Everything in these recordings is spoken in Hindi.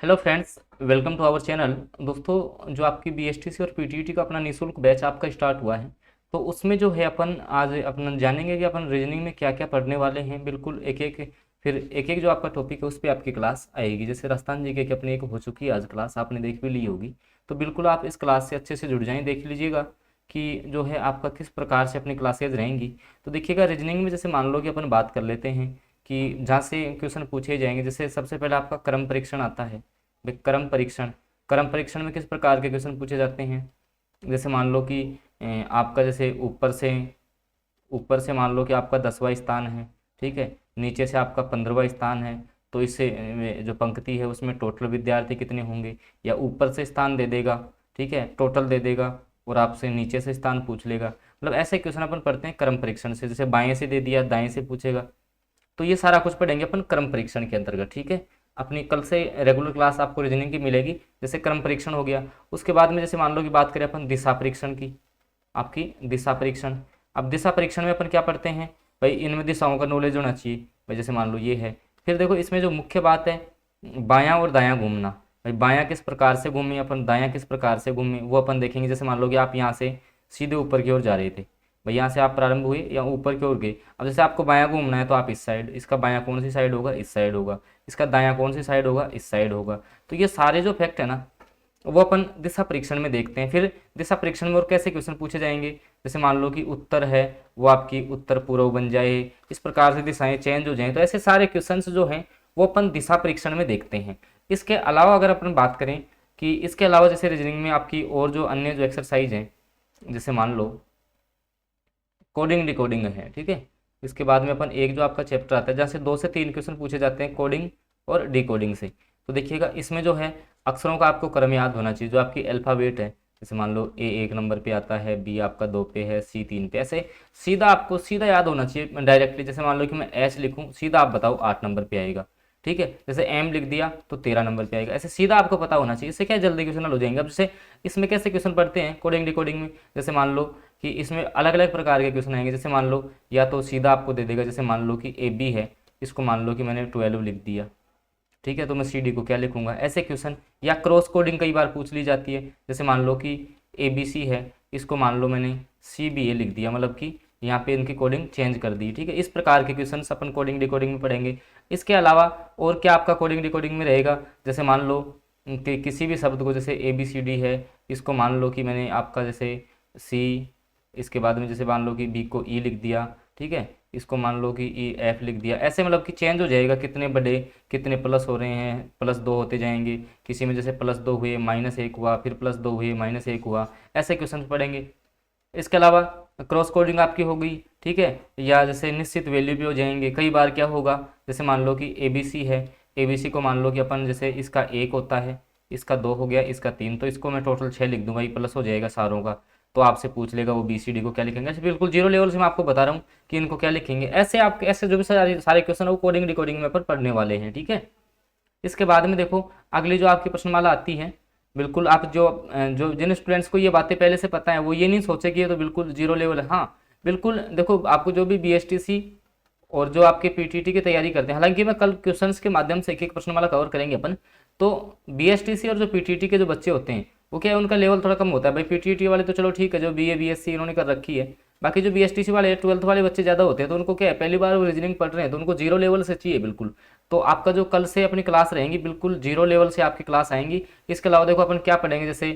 Hello friends, welcome to our channel. दोस्तों, जो आपकी बीएसटीसी और पीटीईटी का अपना निःशुल्क बैच आपका स्टार्ट हुआ है, तो उसमें जो है अपन आज अपन जानेंगे कि अपन रीजनिंग में क्या क्या पढ़ने वाले हैं। बिल्कुल एक एक फिर एक एक जो आपका टॉपिक है उस पर आपकी क्लास आएगी। जैसे राजस्थान जीके की अपनी एक हो चुकी है आज क्लास, आपने देख भी ली होगी। तो बिल्कुल आप इस क्लास से अच्छे से जुड़ जाएं, देख लीजिएगा कि जो है आपका किस प्रकार से अपनी क्लासेज रहेंगी। तो देखिएगा, रीजनिंग में जैसे मान लो कि अपन बात कर लेते हैं कि जहाँ से क्वेश्चन पूछे जाएंगे। जैसे सबसे पहले आपका क्रम परीक्षण आता है। क्रम परीक्षण में किस प्रकार के क्वेश्चन पूछे जाते हैं। जैसे मान लो कि आपका जैसे ऊपर से मान लो कि आपका 10वां स्थान है, ठीक है। नीचे से आपका 15वां स्थान है। तो इससे जो पंक्ति है उसमें टोटल विद्यार्थी कितने होंगे, या ऊपर से स्थान दे देगा, ठीक है, टोटल दे देगा, और आपसे नीचे से स्थान पूछ लेगा। मतलब ऐसे क्वेश्चन अपन पढ़ते हैं क्रम परीक्षण से। जैसे बाएं से दे दिया, दाएं से पूछेगा। तो ये सारा कुछ पढ़ेंगे अपन क्रम परीक्षण के अंतर्गत, ठीक है। अपनी कल से रेगुलर क्लास आपको रीजनिंग की मिलेगी। जैसे क्रम परीक्षण हो गया, उसके बाद में जैसे मान लो कि बात करें अपन दिशा परीक्षण की, आपकी दिशा परीक्षण। अब दिशा परीक्षण में अपन क्या पढ़ते हैं भाई, इनमें दिशाओं का नॉलेज होना चाहिए भाई। जैसे मान लो ये है, फिर देखो इसमें जो मुख्य बात है, बायां और दायां घूमना। भाई बायां किस प्रकार से घूमे अपन, दायां किस प्रकार से घूमे, वो अपन देखेंगे। जैसे मान लो कि आप यहाँ से सीधे ऊपर की ओर जा रहे थे भाई, यहाँ से आप प्रारंभ हुए या ऊपर की ओर गए। अब जैसे आपको बायां घूमना है तो आप इस साइड, इसका बायां कौन सी साइड होगा, इस साइड होगा। इसका दायां कौन सी साइड होगा, इस साइड होगा। तो ये सारे जो फैक्ट है ना, वो अपन दिशा परीक्षण में देखते हैं। फिर दिशा परीक्षण में और कैसे क्वेश्चन पूछे जाएंगे। जैसे मान लो कि उत्तर है वो आपकी उत्तर पूर्व बन जाए, इस प्रकार से दिशाएं चेंज हो जाएं। तो ऐसे सारे क्वेश्चन जो हैं वो अपन दिशा परीक्षण में देखते हैं। इसके अलावा अगर अपन बात करें कि इसके अलावा जैसे रीजनिंग में आपकी और जो अन्य जो एक्सरसाइज हैं, जैसे मान लो कोडिंग डिकोडिंग है, ठीक है। इसके बाद में अपन एक जो आपका चैप्टर आता है जहाँ से 2 से 3 क्वेश्चन पूछे जाते हैं कोडिंग और डिकोडिंग से। तो देखिएगा, इसमें जो है अक्षरों का आपको क्रम याद होना चाहिए। जो आपकी अल्फ़ाबेट है, जैसे मान लो ए 1 नंबर पे आता है, बी आपका 2 पे है, सी 3 पे, ऐसे सीधा आपको सीधा याद होना चाहिए डायरेक्टली। जैसे मान लो कि मैं एच लिखूँ, सीधा आप बताओ 8 नंबर पे आएगा, ठीक है। जैसे एम लिख दिया तो 13 नंबर पे आएगा। ऐसे सीधा आपको पता होना चाहिए। इससे क्या जल्दी क्वेश्चन हल हो जाएंगे। अब जैसे इसमें कैसे क्वेश्चन पढ़ते हैं कोडिंग डिकोडिंग में, जैसे मान लो कि इसमें अलग अलग प्रकार के क्वेश्चन आएंगे। जैसे मान लो या तो सीधा आपको दे देगा, जैसे मान लो कि ए बी है, इसको मान लो कि मैंने 12 लिख दिया, ठीक है। तो मैं सी डी को क्या लिखूंगा, ऐसे क्वेश्चन। या क्रॉस कोडिंग कई बार पूछ ली जाती है। जैसे मान लो कि ए बी सी है, इसको मान लो मैंने सी बी ए लिख दिया, मतलब कि यहाँ पे इनकी कोडिंग चेंज कर दी, ठीक है। इस प्रकार के क्वेश्चन अपन कोडिंग डिकोडिंग में पढ़ेंगे। इसके अलावा और क्या आपका कोडिंग डिकोडिंग में रहेगा। जैसे मान लो कि किसी भी शब्द को, जैसे ए बी सी डी है, इसको मान लो कि मैंने आपका जैसे सी, इसके बाद में जैसे मान लो कि बी को ई लिख दिया, ठीक है। इसको मान लो कि ई एफ लिख दिया। ऐसे मतलब कि चेंज हो जाएगा, कितने बड़े कितने प्लस हो रहे हैं, +2 होते जाएंगे। किसी में जैसे +2 हुए, -1 हुआ, फिर +2 हुए, -1 हुआ। ऐसे क्वेश्चन पढ़ेंगे। इसके अलावा क्रॉस कोडिंग आपकी हो गई, ठीक है। या जैसे निश्चित वैल्यू भी हो जाएंगे। कई बार क्या होगा, जैसे मान लो कि ए बी सी है, ए बी सी को मान लो कि अपन जैसे इसका 1 होता है, इसका 2 हो गया, इसका 3, तो इसको मैं टोटल 6 लिख दूंगा, ये प्लस हो जाएगा सारों का। तो आपसे पूछ लेगा वो बी सी डी को क्या लिखेंगे। ऐसे बिल्कुल जीरो लेवल से मैं आपको बता रहा हूँ कि इनको क्या लिखेंगे। ऐसे आपके ऐसे जो भी सारे सारे क्वेश्चन है वो कोडिंग डिकोडिंग में अपन पढ़ने वाले हैं, ठीक है। इसके बाद में देखो अगली जो आपकी प्रश्नमाला आती है। बिल्कुल आप जो जिन स्टूडेंट्स को ये बातें पहले से पता है वो ये नहीं सोचे कि ये तो बिल्कुल जीरो लेवल है। हाँ बिल्कुल, देखो आपको जो भी बीएसटीसी और जो आपके पीटीटी की तैयारी करते हैं, हालांकि मैं कल क्वेश्चंस के माध्यम से एक एक प्रश्नमाला कवर करेंगे अपन। तो बीएसटीसी और जो पीटीटी के जो बच्चे होते हैं वो क्या है, उनका लेवल थोड़ा कम होता है भाई। पीटीटी वाले तो चलो ठीक है, जो बीए बीएससी इन्होंने कर रखी है। बाकी जो बीएसटीसी वाले 12th वाले बच्चे ज़्यादा होते हैं, तो उनको क्या है, पहली बार वो रीजनिंग पढ़ रहे हैं, तो उनको जीरो लेवल से चाहिए बिल्कुल। तो आपका जो कल से अपनी क्लास रहेंगी बिल्कुल जीरो लेवल से आपकी क्लास आएंगी। इसके अलावा देखो अपन क्या पढ़ेंगे, जैसे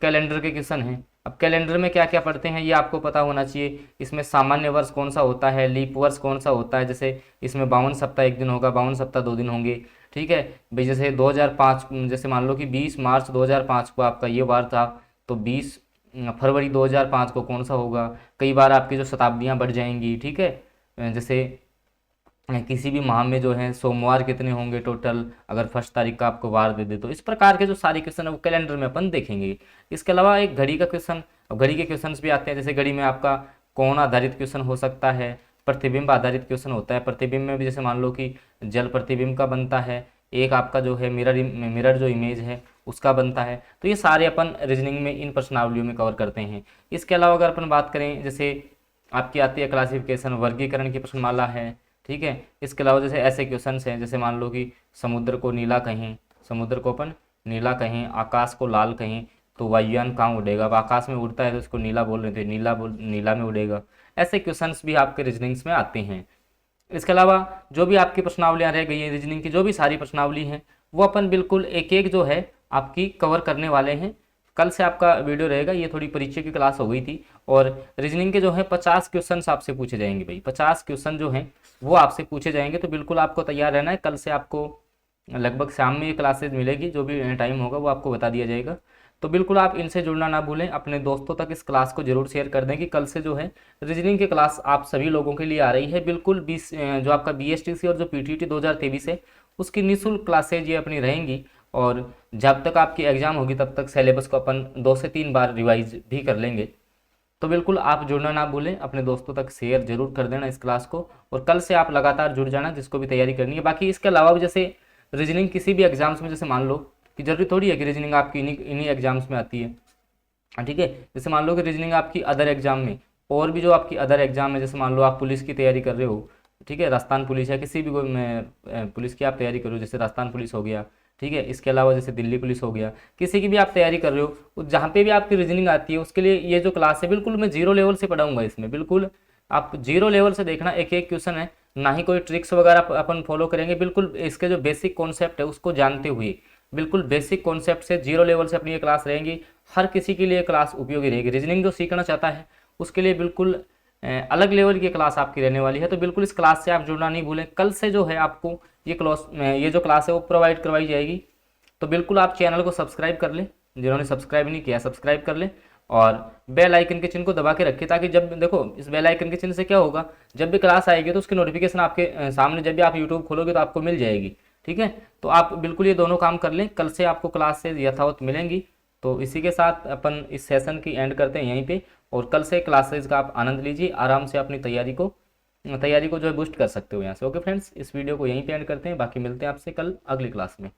कैलेंडर के क्वेश्चन हैं। अब कैलेंडर में क्या क्या पढ़ते हैं ये आपको पता होना चाहिए। इसमें सामान्य वर्ष कौन सा होता है, लीप वर्ष कौन सा होता है। जैसे इसमें 52 सप्ताह एक दिन होगा, 52 सप्ताह 2 दिन होंगे, ठीक है भाई। जैसे 2005, जैसे मान लो कि 20 मार्च 2005 को आपका ये वार था, तो 20 फरवरी 2005 को कौन सा होगा। कई बार आपकी जो शताब्दियाँ बढ़ जाएंगी, ठीक है। जैसे किसी भी माह में जो है सोमवार कितने होंगे टोटल, अगर 1 तारीख का आपको वार दे दे तो। इस प्रकार के जो सारे क्वेश्चन है वो कैलेंडर में अपन देखेंगे। इसके अलावा एक घड़ी का क्वेश्चन, अब घड़ी के क्वेश्चंस भी आते हैं। जैसे घड़ी में आपका कोण आधारित क्वेश्चन हो सकता है, प्रतिबिंब आधारित क्वेश्चन होता है। प्रतिबिंब में भी जैसे मान लो कि जल प्रतिबिंब का बनता है, एक आपका जो है मिरर जो इमेज है उसका बनता है। तो ये सारे अपन रीजनिंग में इन प्रश्नावलियों में कवर करते हैं। इसके अलावा अगर अपन बात करें, जैसे आपकी आती है क्लासिफिकेशन, वर्गीकरण की प्रश्नमाला है, ठीक है। इसके अलावा जैसे ऐसे क्वेश्चन हैं, जैसे मान लो कि समुद्र को नीला कहें, समुद्र को अपन नीला कहें, आकाश को लाल कहें तो वायुयान कहाँ उड़ेगा? अब आकाश में उड़ता है तो इसको नीला बोल रहे थे, नीला में उड़ेगा। ऐसे क्वेश्चंस भी आपके रीजनिंग्स में आते हैं। इसके अलावा जो भी आपकी प्रश्नावलियाँ रह गई हैं रीजनिंग की, जो भी सारी प्रश्नावली हैं वो अपन बिल्कुल एक एक जो है आपकी कवर करने वाले हैं। कल से आपका वीडियो रहेगा, ये थोड़ी परीक्षा की क्लास हो गई थी। और रीजनिंग के जो है 50 क्वेश्चन आपसे पूछे जाएंगे भाई, 50 क्वेश्चन जो हैं वो आपसे पूछे जाएंगे। तो बिल्कुल आपको तैयार रहना है। कल से आपको लगभग शाम में ये क्लासेज मिलेगी, जो भी टाइम होगा वो आपको बता दिया जाएगा। तो बिल्कुल आप इनसे जुड़ना ना भूलें, अपने दोस्तों तक इस क्लास को जरूर शेयर कर दें कि कल से जो है रीजनिंग की क्लास आप सभी लोगों के लिए आ रही है। बिल्कुल 20 जो आपका BSTC और जो PTT 2023 है उसकी निःशुल्क क्लासेज ये अपनी रहेंगी। और जब तक आपकी एग्ज़ाम होगी तब तक सिलेबस को अपन 2 से 3 बार रिवाइज भी कर लेंगे। तो बिल्कुल आप जुड़ना ना भूलें, अपने दोस्तों तक शेयर जरूर कर देना इस क्लास को। और कल से आप लगातार जुड़ जाना जिसको भी तैयारी करनी है। बाकी इसके अलावा भी जैसे रीजनिंग किसी भी एग्जाम्स में, जैसे मान लो कि जरूरी थोड़ी है कि रीजनिंग आपकी इन्हीं एग्जाम्स में आती है, ठीक है। जैसे मान लो कि रीजनिंग आपकी अदर एग्जाम में और भी जो आपकी अदर एग्जाम है, जैसे मान लो आप पुलिस की तैयारी कर रहे हो, ठीक है, राजस्थान पुलिस या किसी भी पुलिस की आप तैयारी कर रहे हो, जैसे राजस्थान पुलिस हो गया, ठीक है। इसके अलावा जैसे दिल्ली पुलिस हो गया, किसी की भी आप तैयारी कर रहे हो, जहाँ पे भी आपकी रीजनिंग आती है उसके लिए ये जो क्लास है बिल्कुल मैं 0 लेवल से पढ़ाऊंगा। इसमें बिल्कुल आप 0 लेवल से देखना, एक एक क्वेश्चन है, ना ही कोई ट्रिक्स वगैरह अपन फॉलो करेंगे। बिल्कुल इसके जो बेसिक कॉन्सेप्ट है उसको जानते हुए, बिल्कुल बेसिक कॉन्सेप्ट से 0 लेवल से अपनी ये क्लास रहेंगी। हर किसी के लिए क्लास उपयोगी रहेगी। रीजनिंग जो सीखना चाहता है उसके लिए बिल्कुल अलग लेवल की क्लास आपकी रहने वाली है। तो बिल्कुल इस क्लास से आप जुड़ना नहीं भूलें। कल से जो है आपको ये जो क्लास है वो प्रोवाइड करवाई जाएगी। तो बिल्कुल आप चैनल को सब्सक्राइब कर लें, जिन्होंने सब्सक्राइब नहीं किया सब्सक्राइब कर लें, और बेल आइकन के चिन्ह को दबा के रखें, ताकि जब देखो इस बेल आइकन के चिन्ह से क्या होगा, जब भी क्लास आएगी तो उसकी नोटिफिकेशन आपके सामने, जब भी आप यूट्यूब खोलोगे तो आपको मिल जाएगी, ठीक है। तो आप बिल्कुल ये दोनों काम कर लें। कल से आपको क्लास से यथावत मिलेंगी। तो इसी के साथ अपन इस सेशन की एंड करते हैं यहीं पे, और कल से क्लासेज का आप आनंद लीजिए, आराम से अपनी तैयारी को जो है बूस्ट कर सकते हो यहाँ से। ओके फ्रेंड्स, इस वीडियो को यहीं पे एंड करते हैं, बाकी मिलते हैं आपसे कल अगली क्लास में।